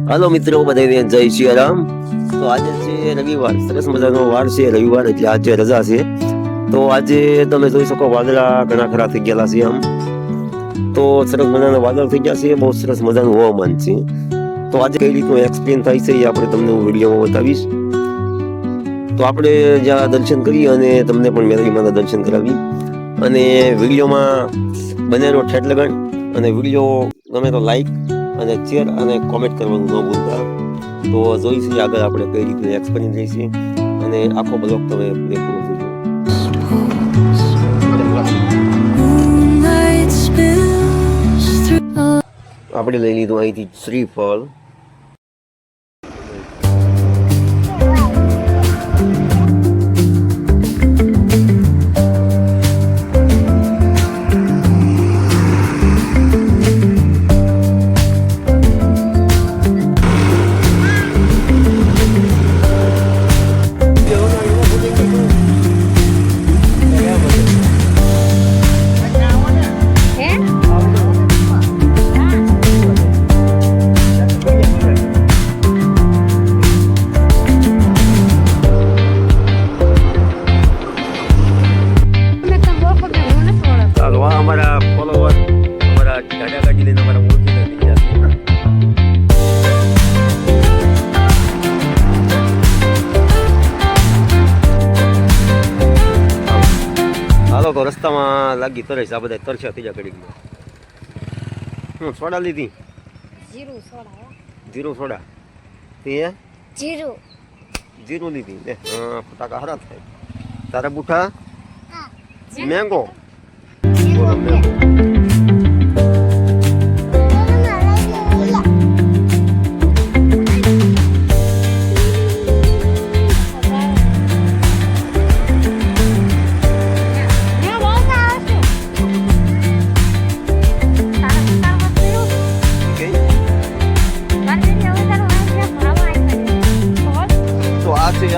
હાલો મિત્રો, બધાને જય સિયારામ. તો આજે છે રવિવાર, સરસ મજાનો વાર છે રવિવાર, એટલે આજે રજા છે. તો આજે તમે જોઈ શકો વાદળા ઘણા ખરા થઈ ગયેલા છે. આમ તો સરસ મજાના વાદળ થઈ ગયા છે, બહુ સરસ મજાનું હવામાન છે. તો આજે કઈ રીતનું એક્સપ્લેન થાય છે એ આપણે તમને હું વિડીયોમાં બતાવીશ. તો આપણે જ્યાં દર્શન કરીએ અને તમને પણ મેલડીમાના દર્શન કરાવી, અને વિડીયોમાં બનેનો ઠેઠ લગન, અને વિડીયો ગમે તો લાઈક અને શેર અને કોમેન્ટ કરવાનું ન ભૂલતા. તો જોઈશું આગળ આપણે કઈ રીતે એક્સપ્લેન રહીશું, અને આખો બ્લોગ તમે પૂરેપૂરો જોજો. આપણે લઈ લીધું અહીંથી શ્રીફળ. અમારા ફોલોવર અમારા ગાડા ગાડી લઈને અમારા ઓળખીતા થઈ ગયા છે. હાલો તો રસ્તામાં લાગી તરસ, આ બધા તરસ્યા થઈ ગયા ઘડી. સોડા લીધી? જીરું સોડા જીરું લીધી ને. ફટાકા હારા થાય. તારા બુઠા મેંગો. બોલો મેંગો.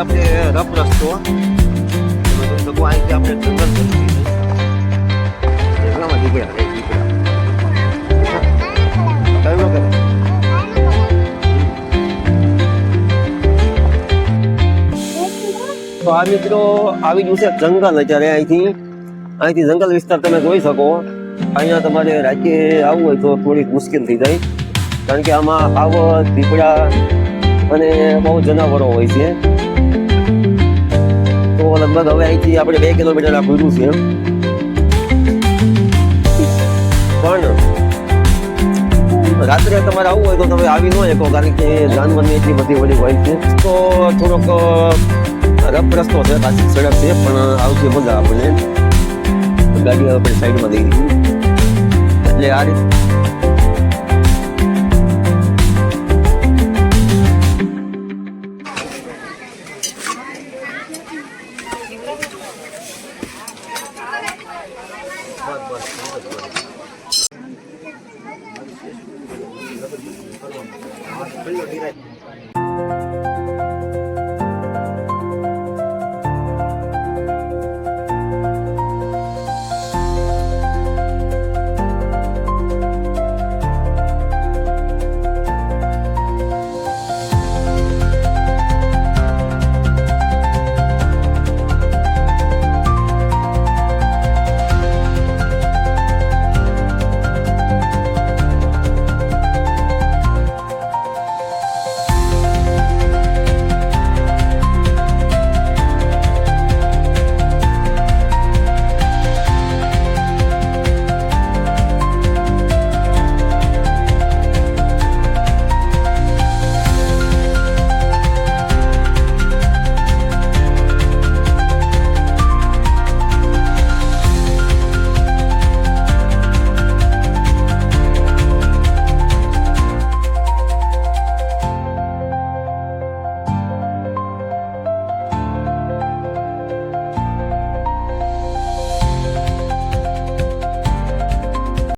આપણે રફ રસ્તો તમે જોઈ શકો, અહીંથી આપણે જંગલ જંગલમાં નીકળ્યા કઈ ન કરે. તો આ મિત્રો આવી ગયું છે જંગલ. અત્યારે અહીંથી જંગલ વિસ્તાર તમે જોઈ શકો. અહીંયા તમારે રાતે આવવું હોય તો થોડીક મુશ્કેલ થઈ જાય, કારણ કે આમાં આવત દીપડા અને બહુ જનાવરો હોય છે. તો લગભગ હવે અહીંથી આપણે 2 કિલોમીટર આ પૂરું છે, પણ રાત્રે તમારે આવવું હોય તો તમે આવી ન શકો, કારણ કે જાનવરની એટલી બધી વળી હોય છે. તો થોડોક રફ રસ્તો છે, કાચી સડક છે, પણ આવશે મજા આપણને. ગાડી આપણે સાઈડમાં દઈ દીધી એટલે આ રીતે બસ.